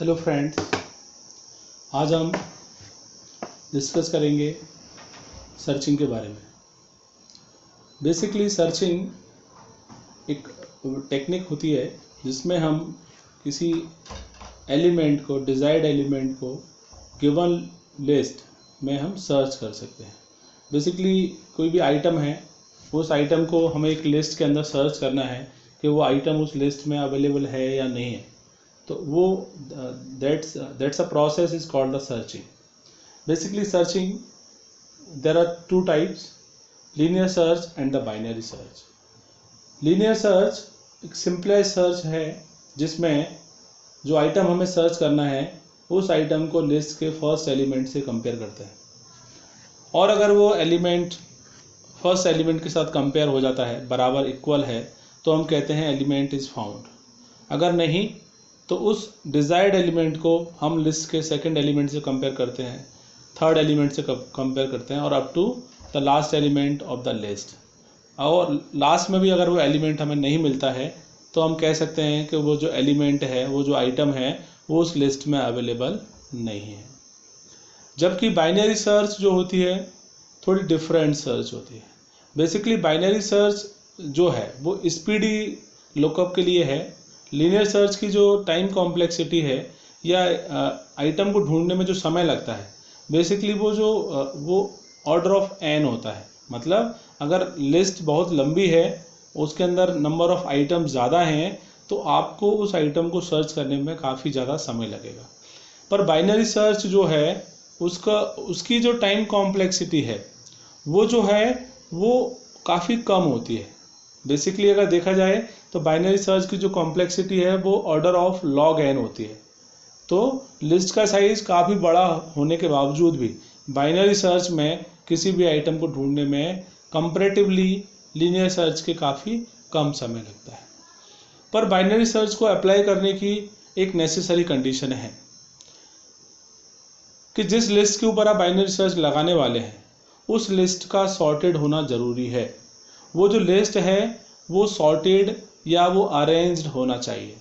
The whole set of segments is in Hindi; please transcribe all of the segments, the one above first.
हेलो फ्रेंड्स, आज हम डिस्कस करेंगे सर्चिंग के बारे में। बेसिकली सर्चिंग एक टेक्निक होती है जिसमें हम किसी एलिमेंट को, डिज़ायर्ड एलिमेंट को गिवन लिस्ट में हम सर्च कर सकते हैं। बेसिकली कोई भी आइटम है, उस आइटम को हमें एक लिस्ट के अंदर सर्च करना है कि वो आइटम उस लिस्ट में अवेलेबल है या नहीं है। तो वो that's a process is called the searching. Basically searching, there are two types, linear search and the binary search. Linear search एक simplest search है जिसमें जो आइटम हमें सर्च करना है उस आइटम को लिस्ट के फर्स्ट एलिमेंट से कंपेयर करते हैं, और अगर वो एलिमेंट फर्स्ट एलिमेंट के साथ कंपेयर हो जाता है, बराबर इक्वल है, तो हम कहते हैं एलिमेंट इज़ फाउंड। अगर नहीं तो उस डिज़ायर्ड एलिमेंट को हम लिस्ट के सेकंड एलिमेंट से कंपेयर करते हैं, थर्ड एलिमेंट से कंपेयर करते हैं, और up to the last element of the list. और लास्ट में भी अगर वो एलिमेंट हमें नहीं मिलता है तो हम कह सकते हैं कि वो जो एलिमेंट है, वो जो आइटम है, वो उस लिस्ट में अवेलेबल नहीं है। जबकि बाइनरी सर्च जो होती है थोड़ी डिफरेंट सर्च होती है। बेसिकली बाइनरी सर्च जो है वो स्पीडी लुकअप के लिए है। लीनियर सर्च की जो टाइम कॉम्प्लेक्सिटी है या आइटम को ढूंढने में जो समय लगता है, बेसिकली वो ऑर्डर ऑफ एन होता है। मतलब अगर लिस्ट बहुत लंबी है, उसके अंदर नंबर ऑफ आइटम ज़्यादा हैं, तो आपको उस आइटम को सर्च करने में काफ़ी ज़्यादा समय लगेगा। पर बाइनरी सर्च जो है उसकी जो टाइम कॉम्प्लेक्सिटी है वो जो है वो काफ़ी कम होती है। बेसिकली अगर देखा जाए तो बाइनरी सर्च की जो कॉम्प्लेक्सिटी है वो ऑर्डर ऑफ लॉग एन होती है। तो लिस्ट का साइज काफ़ी बड़ा होने के बावजूद भी बाइनरी सर्च में किसी भी आइटम को ढूंढने में कंपैरेटिवली लीनियर सर्च के काफ़ी कम समय लगता है। पर बाइनरी सर्च को अप्लाई करने की एक नेसेसरी कंडीशन है कि जिस लिस्ट के ऊपर आप बाइनरी सर्च लगाने वाले हैं उस लिस्ट का सॉर्टेड होना ज़रूरी है। वो जो लिस्ट है वो सॉर्टेड या वो अरेंज्ड होना चाहिए,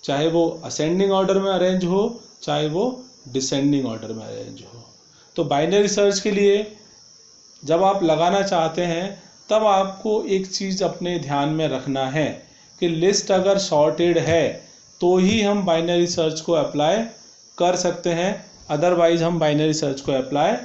चाहे वो असेंडिंग ऑर्डर में अरेंज हो, चाहे वो डिसेंडिंग ऑर्डर में अरेंज हो। तो बाइनरी सर्च के लिए जब आप लगाना चाहते हैं तब आपको एक चीज़ अपने ध्यान में रखना है कि लिस्ट अगर सॉर्टेड है तो ही हम बाइनरी सर्च को अप्लाई कर सकते हैं, अदरवाइज हम बाइनरी सर्च को अप्लाई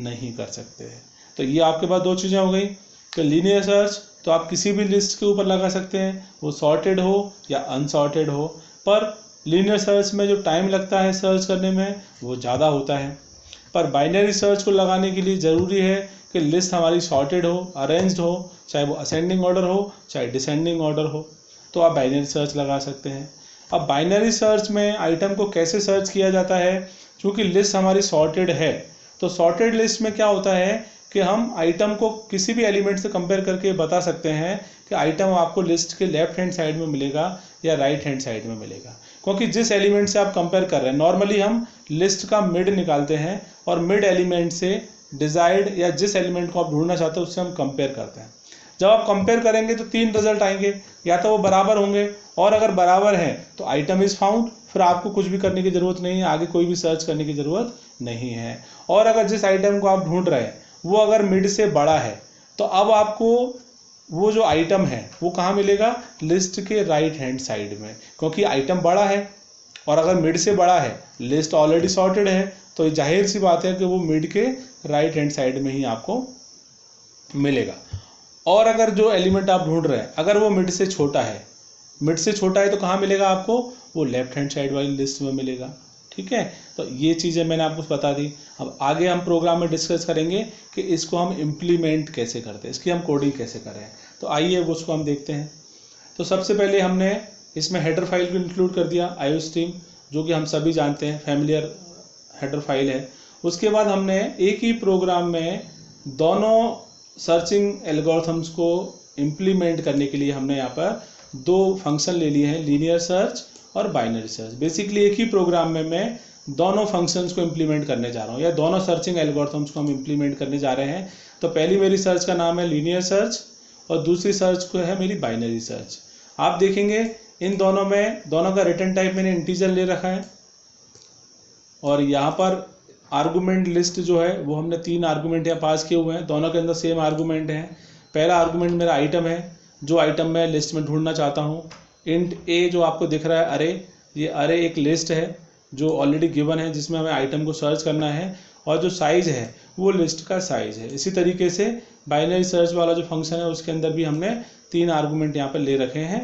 नहीं कर सकते हैं। तो ये आपके पास दो चीज़ें हो गई कि लीनियर सर्च तो आप किसी भी लिस्ट के ऊपर लगा सकते हैं, वो सॉर्टेड हो या अनसॉर्टेड हो। पर लीनियर सर्च में जो टाइम लगता है सर्च करने में वो ज़्यादा होता है। पर बाइनरी सर्च को लगाने के लिए ज़रूरी है कि लिस्ट हमारी सॉर्टेड हो, अरेंज्ड हो, चाहे वो असेंडिंग ऑर्डर हो, चाहे डिसेंडिंग ऑर्डर हो, तो आप बाइनरी सर्च लगा सकते हैं। अब बाइनरी सर्च में आइटम को कैसे सर्च किया जाता है, क्योंकि लिस्ट हमारी सॉर्टेड है तो सॉर्टेड लिस्ट में क्या होता है कि हम आइटम को किसी भी एलिमेंट से कंपेयर करके बता सकते हैं कि आइटम आपको लिस्ट के लेफ्ट हैंड साइड में मिलेगा या राइट हैंड साइड में मिलेगा। क्योंकि जिस एलिमेंट से आप कंपेयर कर रहे हैं, नॉर्मली हम लिस्ट का मिड निकालते हैं और मिड एलिमेंट से डिजायर्ड या जिस एलिमेंट को आप ढूंढना चाहते हैं उससे हम कंपेयर करते हैं। जब आप कंपेयर करेंगे तो तीन रिजल्ट आएंगे, या तो वो बराबर होंगे, और अगर बराबर है तो आइटम इज़ फाउंड, फिर आपको कुछ भी करने की ज़रूरत नहीं है, आगे कोई भी सर्च करने की ज़रूरत नहीं है। और अगर जिस आइटम को आप ढूंढ रहे हैं वो अगर मिड से बड़ा है तो अब आपको वो जो आइटम है वो कहाँ मिलेगा, लिस्ट के राइट हैंड साइड में, क्योंकि आइटम बड़ा है। और अगर मिड से बड़ा है, लिस्ट ऑलरेडी सॉर्टेड है, तो जाहिर सी बात है कि वो मिड के राइट हैंड साइड में ही आपको मिलेगा। और अगर जो एलिमेंट आप ढूंढ रहे हैं अगर वो मिड से छोटा है तो कहाँ मिलेगा आपको, वो लेफ्ट हैंड साइड वाली लिस्ट में मिलेगा। ठीक है, तो ये चीज़ें मैंने आपको बता दी। अब आगे हम प्रोग्राम में डिस्कस करेंगे कि इसको हम इम्प्लीमेंट कैसे करते हैं, इसकी हम कोडिंग कैसे करें। तो आइए वो उसको हम देखते हैं। तो सबसे पहले हमने इसमें हेडर फाइल को इंक्लूड कर दिया, आईओस्ट्रीम, जो कि हम सभी जानते हैं फैमिलियर हेडर फाइल है। उसके बाद हमने एक ही प्रोग्राम में दोनों सर्चिंग एल्गोरिथम्स को इम्प्लीमेंट करने के लिए हमने यहाँ पर दो फंक्शन ले लिए हैं, लीनियर सर्च और बाइनरी सर्च। बेसिकली एक ही प्रोग्राम में मैं दोनों फंक्शंस को इम्प्लीमेंट करने जा रहा हूँ, या दोनों सर्चिंग एल्गोरिथम्स को हम इम्प्लीमेंट करने जा रहे हैं। तो पहली मेरी सर्च का नाम है लीनियर सर्च और दूसरी सर्च को है मेरी बाइनरी सर्च। आप देखेंगे इन दोनों में, दोनों का रिटर्न टाइप मैंने इंटीजर ले रखा है, और यहाँ पर आर्गूमेंट लिस्ट जो है वो हमने 3 आर्गूमेंट यहाँ पास किए हुए हैं, दोनों के अंदर सेम आर्गूमेंट हैं। पहला आर्गूमेंट मेरा आइटम है, जो आइटम मैं लिस्ट में ढूंढना चाहता हूँ। इंट ए जो आपको दिख रहा है अरे, ये अरे एक लिस्ट है जो ऑलरेडी गिवन है, जिसमें हमें आइटम को सर्च करना है, और जो साइज़ है वो लिस्ट का साइज़ है। इसी तरीके से बाइनरी सर्च वाला जो फंक्शन है उसके अंदर भी हमने 3 आर्गूमेंट यहाँ पर ले रखे हैं।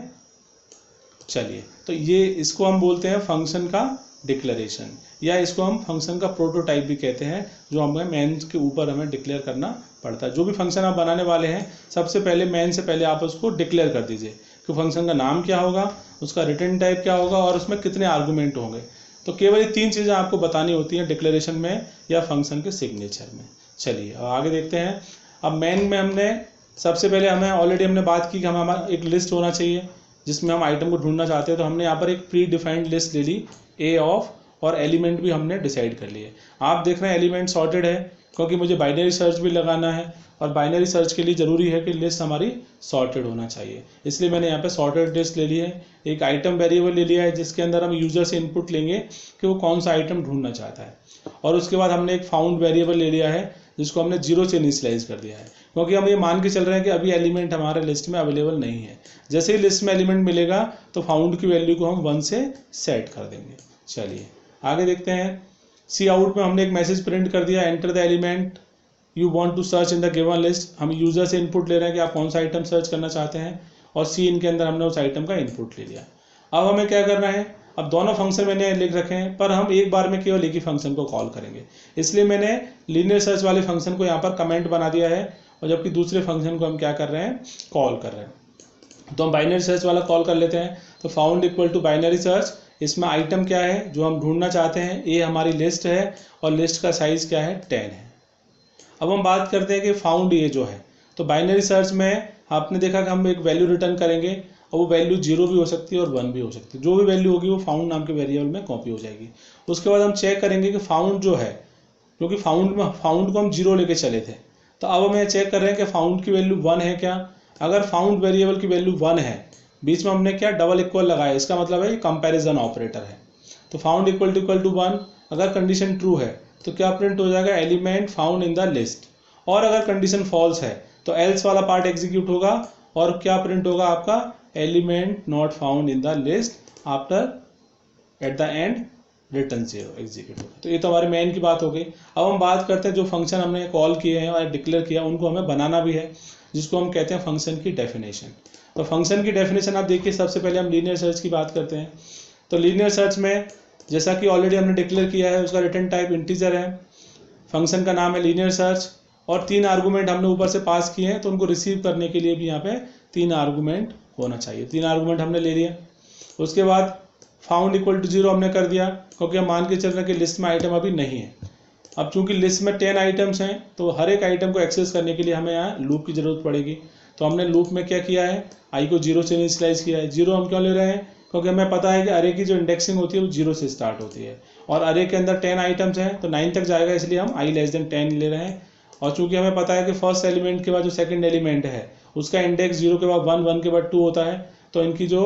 चलिए, तो ये इसको हम बोलते हैं फंक्शन का डिक्लेरेशन, या इसको हम फंक्शन का प्रोटोटाइप भी कहते हैं, जो हमें मेन के ऊपर हमें डिक्लेयर करना पड़ता है। जो भी फंक्शन आप बनाने वाले हैं सबसे पहले मेन से पहले आप उसको डिक्लेयर कर दीजिए कि फंक्शन का नाम क्या होगा, उसका रिटर्न टाइप क्या होगा और उसमें कितने आर्गूमेंट होंगे। तो केवल ये 3 चीज़ें आपको बतानी होती हैं डिक्लेरेशन में या फंक्शन के सिग्नेचर में। चलिए अब आगे देखते हैं। अब मेन में हमने सबसे पहले ऑलरेडी हमने बात की कि हमारा एक लिस्ट होना चाहिए जिसमें हम आइटम को ढूंढना चाहते हैं। तो हमने यहाँ पर एक प्री डिफाइंड लिस्ट ले ली ए ऑफ, और एलिमेंट भी हमने डिसाइड कर लिए। आप देख रहे हैं एलिमेंट सॉर्टेड है क्योंकि मुझे बाइनरी सर्च भी लगाना है, और बाइनरी सर्च के लिए ज़रूरी है कि लिस्ट हमारी सॉर्टेड होना चाहिए, इसलिए मैंने यहाँ पे सॉर्टेड लिस्ट ले ली है। एक आइटम वेरिएबल ले लिया है जिसके अंदर हम यूज़र से इनपुट लेंगे कि वो कौन सा आइटम ढूंढना चाहता है, और उसके बाद हमने एक फाउंड वेरिएबल ले लिया है जिसको हमने 0 से इनिशियलाइज कर दिया है, क्योंकि हम ये मान के चल रहे हैं कि अभी एलिमेंट हमारे लिस्ट में अवेलेबल नहीं है। जैसे ही लिस्ट में एलिमेंट मिलेगा तो फाउंड की वैल्यू को हम 1 से सेट कर देंगे। चलिए आगे देखते हैं। सी आउट में हमने एक मैसेज प्रिंट कर दिया, enter the element you want to search in the given list. हम यूज़र से इनपुट ले रहे हैं कि आप कौन सा आइटम सर्च करना चाहते हैं, और सी इन के अंदर हमने उस आइटम का इनपुट ले लिया। अब हमें क्या करना है, अब दोनों फंक्शन मैंने लिख रखे हैं, पर हम एक बार में केवल एक ही फंक्शन को कॉल करेंगे, इसलिए मैंने लीनियर सर्च वाले फंक्शन को यहाँ पर कमेंट बना दिया है, और जबकि दूसरे फंक्शन को हम क्या कर रहे हैं, कॉल कर रहे हैं। तो हम बाइनरी सर्च वाला कॉल कर लेते हैं। तो found equal to binary search, इसमें आइटम क्या है जो हम ढूंढना चाहते हैं, ये हमारी लिस्ट है, और लिस्ट का साइज़ क्या है, 10 है। अब हम बात करते हैं कि फाउंड ये जो है, तो बाइनरी सर्च में आपने देखा कि हम एक वैल्यू रिटर्न करेंगे, और वो वैल्यू 0 भी हो सकती है और 1 भी हो सकती है। जो भी वैल्यू होगी वो फाउंड नाम के वेरिएबल में कॉपी हो जाएगी। उसके बाद हम चेक करेंगे कि फाउंड जो है, क्योंकि फाउंड को हम 0 लेके चले थे, तो अब हम ये चेक कर रहे हैं कि फाउंड की वैल्यू 1 है क्या। अगर फाउंड वेरिएबल की वैल्यू 1 है, बीच में हमने क्या डबल इक्वल लगाया, इसका मतलब है ये कंपैरिजन ऑपरेटर है। तो फाउंड इक्वल टू 1, अगर कंडीशन ट्रू है तो क्या प्रिंट हो जाएगा, element found in the list. और अगर कंडीशन फॉल्स है तो एल्स वाला पार्ट एग्जीक्यूट होगा, और क्या प्रिंट होगा आपका, element not found in the list after at the end return 0 execute होगा। तो ये तो हमारे मेन की बात हो गई। अब हम बात करते हैं जो फंक्शन हमने कॉल किए हैं और डिक्लेयर किया, उनको हमें बनाना भी है, जिसको हम कहते हैं फंक्शन की डेफिनेशन। तो फंक्शन की डेफिनेशन आप देखिए, सबसे पहले हम लीनियर सर्च की बात करते हैं। तो लीनियर सर्च में जैसा कि ऑलरेडी हमने डिक्लेयर किया है, उसका रिटर्न टाइप इंटीजर है, फंक्शन का नाम है लीनियर सर्च, और 3 आर्गूमेंट हमने ऊपर से पास किए हैं, तो उनको रिसीव करने के लिए भी यहाँ पे 3 आर्गूमेंट होना चाहिए। 3 आर्गूमेंट हमने ले लिया। उसके बाद फाउंड इक्वल टू 0 हमने कर दिया, क्योंकि हम मान के चल रहे हैं कि लिस्ट में आइटम अभी नहीं है। अब चूंकि लिस्ट में 10 आइटम्स हैं, तो हर एक आइटम को एक्सेस करने के लिए हमें यहाँ लूप की ज़रूरत पड़ेगी। तो हमने लूप में क्या किया है, आई को 0 से इनिशियलाइज किया है। 0 हम क्यों ले रहे हैं, क्योंकि हमें पता है कि अरे की जो इंडेक्सिंग होती है वो 0 से स्टार्ट होती है, और अरे के अंदर 10 आइटम्स हैं तो 9 तक जाएगा, इसलिए हम i लेस देन 10 ले रहे हैं। और चूंकि हमें पता है कि फर्स्ट एलिमेंट के बाद जो सेकंड एलिमेंट है उसका इंडेक्स 0 के बाद 1, 1 के बाद 2 होता है, तो इनकी जो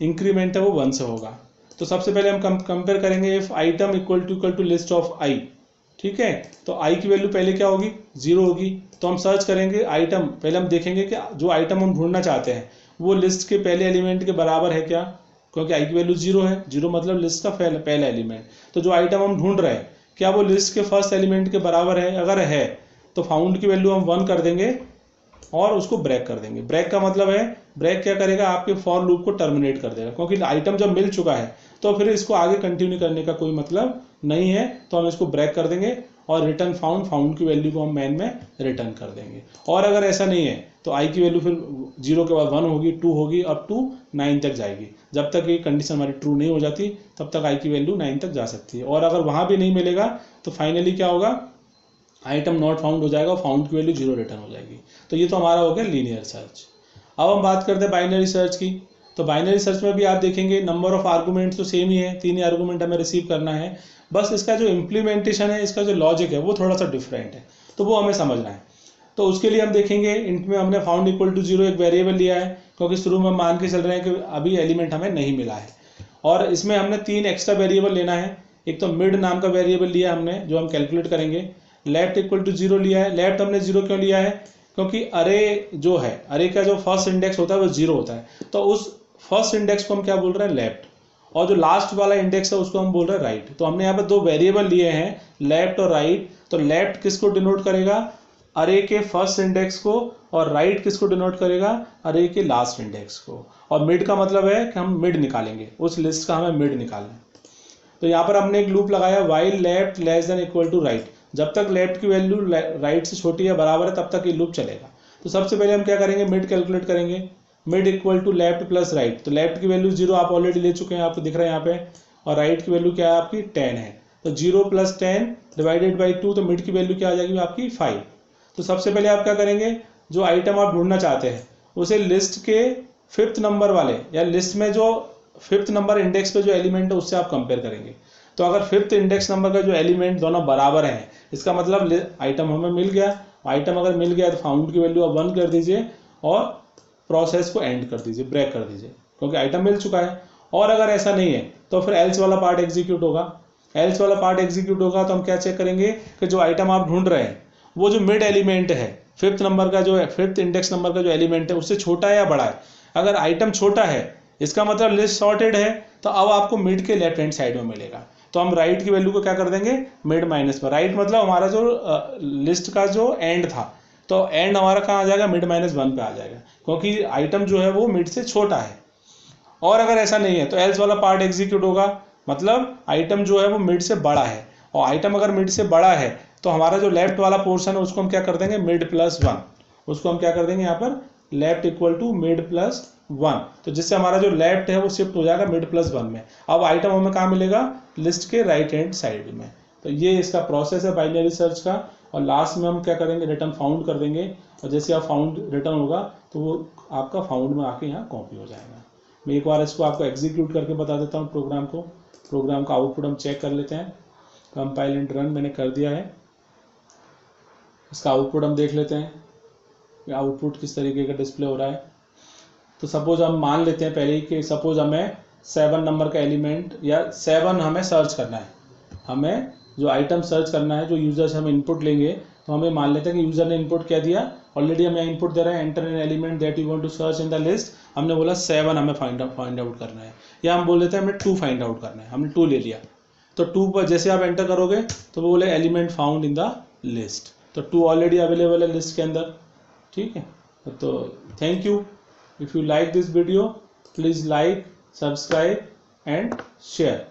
इंक्रीमेंट है वो 1 से होगा। तो सबसे पहले हम कंपेयर करेंगे if item equal to list of i, ठीक है। तो i की वैल्यू पहले क्या होगी, 0 होगी। तो हम सर्च करेंगे आइटम, पहले हम देखेंगे कि जो आइटम हम ढूंढना चाहते हैं वो लिस्ट के पहले एलिमेंट के बराबर है क्या, क्योंकि i की वैल्यू 0 है, 0 मतलब लिस्ट का पहला एलिमेंट। तो जो आइटम हम ढूंढ रहे हैं क्या वो लिस्ट के फर्स्ट एलिमेंट के बराबर है, अगर है तो फाउंड की वैल्यू हम 1 कर देंगे और उसको ब्रेक कर देंगे। ब्रेक का मतलब है, ब्रेक क्या करेगा, आपके फॉर लूप को टर्मिनेट कर देगा, क्योंकि आइटम जब मिल चुका है तो फिर इसको आगे कंटिन्यू करने का कोई मतलब नहीं है। तो हम इसको ब्रेक कर देंगे और रिटर्न फाउंड की वैल्यू को हम मैन में रिटर्न कर देंगे। और अगर ऐसा नहीं है तो i की वैल्यू फिर 0 के बाद 1 होगी, 2 होगी, अप टू 9 तक जाएगी। जब तक ये कंडीशन हमारी ट्रू नहीं हो जाती तब तक i की वैल्यू 9 तक जा सकती है। और अगर वहाँ भी नहीं मिलेगा तो फाइनली क्या होगा, आइटम नॉट फाउंड हो जाएगा, फाउंड की वैल्यू 0 रिटर्न हो जाएगी। तो ये तो हमारा हो गया लीनियर सर्च। अब हम बात करते हैं बाइनरी सर्च की। तो बाइनरी सर्च में भी आप देखेंगे नंबर ऑफ आर्गूमेंट्स तो सेम ही है, 3 आर्गूमेंट हमें रिसीव करना है, बस इसका जो इम्प्लीमेंटेशन है, इसका जो लॉजिक है वो थोड़ा सा डिफरेंट है, तो वो हमें समझना है। तो उसके लिए हम देखेंगे, इंट में हमने फाउंड इक्वल टू 0 एक वेरिएबल लिया है, क्योंकि शुरू में हम मान के चल रहे हैं कि अभी एलिमेंट हमें नहीं मिला है, और इसमें हमने 3 एक्स्ट्रा वेरिएबल लेना है। एक तो मिड नाम का वेरिएबल लिया हमने जो हम कैलकुलेट करेंगे, लेफ्ट इक्वल टू 0 लिया है। लेफ्ट हमने 0 क्यों लिया है? क्योंकि अरे जो है, अरे का जो फर्स्ट इंडेक्स होता है वो 0 होता है, तो उस फर्स्ट इंडेक्स को हम क्या बोल रहे हैं? लेफ्ट। और जो लास्ट वाला इंडेक्स है उसको हम बोल रहे हैं राइट। तो हमने यहाँ पर दो वेरिएबल लिए हैं, लेफ्ट और राइट। तो लेफ्ट किसको डिनोट करेगा? अरे के फर्स्ट इंडेक्स को, और राइट किसको डिनोट करेगा? अरे के लास्ट इंडेक्स को। और मिड का मतलब है कि हम मिड निकालेंगे, उस लिस्ट का हमें मिड निकालना है। तो यहाँ पर हमने एक लूप लगाया, while left less than equal to right. जब तक लेफ्ट की वैल्यू राइट से छोटी या बराबर है तब तक ये लूप चलेगा। तो सबसे पहले हम क्या करेंगे? मिड कैलकुलेट करेंगे। Mid equal to left plus right. तो लेफ्ट की वैल्यू 0 आप ऑलरेडी ले चुके हैं, आपको दिख रहा है यहाँ पे, और राइट की वैल्यू क्या है आपकी? 10 है। तो 0 प्लस 10 डिवाइडेड बाई 2, तो मिड की वैल्यू क्या आ जाएगी आपकी? 5। तो सबसे पहले आप क्या करेंगे? जो आइटम आप ढूंढना चाहते हैं उसे लिस्ट के 5th नंबर वाले, या लिस्ट में जो 5th नंबर इंडेक्स पे जो एलिमेंट है उससे आप कंपेयर करेंगे। तो अगर 5th इंडेक्स नंबर का जो एलिमेंट दोनों बराबर हैं, इसका मतलब आइटम हमें मिल गया। आइटम अगर मिल गया तो फाउंड की वैल्यू आप 1 कर दीजिए और प्रोसेस को एंड कर दीजिए, ब्रेक कर दीजिए, क्योंकि आइटम मिल चुका है। और अगर ऐसा नहीं है तो फिर एल्स वाला पार्ट एग्जीक्यूट होगा। एल्स वाला पार्ट एग्जीक्यूट होगा तो हम क्या चेक करेंगे कि जो आइटम आप ढूंढ रहे हैं वो जो मिड एलिमेंट है, 5th नंबर का जो 5th इंडेक्स नंबर का जो एलिमेंट है उससे छोटा है या बड़ा है। अगर आइटम छोटा है इसका मतलब लिस्ट सॉर्टेड है, तो अब आपको मिड के लेफ्ट हैंड साइड में मिलेगा। तो हम राइट की वैल्यू को क्या कर देंगे? मिड माइनस में। राइट मतलब हमारा जो लिस्ट का जो एंड था, तो एंड हमारा कहाँ आ जाएगा? मिड -1 पे आ जाएगा, क्योंकि आइटम जो है वो मिड से छोटा है। और अगर ऐसा नहीं है तो एल्स वाला पार्ट एग्जीक्यूट होगा, मतलब आइटम जो है वो मिड से बड़ा है। और आइटम अगर मिड से बड़ा है तो हमारा जो लेफ्ट वाला पोर्शन है उसको हम क्या कर देंगे? मिड +1। उसको हम क्या कर देंगे यहाँ पर? Left equal to mid +1। तो जिससे हमारा जो लेफ्ट है वो शिफ्ट हो जाएगा मिड +1 में। अब आइटम हमें कहाँ मिलेगा? लिस्ट के राइट हैंड साइड में। तो ये इसका प्रोसेस है बाइनरी सर्च का। और लास्ट में हम क्या करेंगे? रिटर्न फाउंड कर देंगे, और जैसे आप फाउंड रिटर्न होगा तो वो आपका फाउंड में आके यहाँ कॉपी हो जाएगा। मैं एक बार इसको आपको एग्जीक्यूट करके बता देता हूँ प्रोग्राम को। प्रोग्राम का आउटपुट हम चेक कर लेते हैं। कंपाइल एंड रन मैंने कर दिया है। इसका आउटपुट हम देख लेते हैं, आउटपुट किस तरीके का डिस्प्ले हो रहा है। तो सपोज हम मान लेते हैं पहले ही कि सपोज हमें 7 नंबर का एलिमेंट या 7 हमें सर्च करना है। हमें जो आइटम सर्च करना है, जो यूजर से हम इनपुट लेंगे, तो हमें मान लेते हैं कि यूजर ने इनपुट क्या दिया। ऑलरेडी हम यहाँ इनपुट दे रहे हैं, enter an element that you want to search in the list. हमने बोला 7 हमें फाइंड आउट करना है, या हम बोल देते हैं हमें 2 फाइंड आउट करना है। हमने 2 ले लिया। तो 2 पर जैसे आप एंटर करोगे तो वो बोले element found in the list. तो 2 ऑलरेडी अवेलेबल है लिस्ट के अंदर। ठीक है, तो thank you. If you like this video, please like, subscribe and share.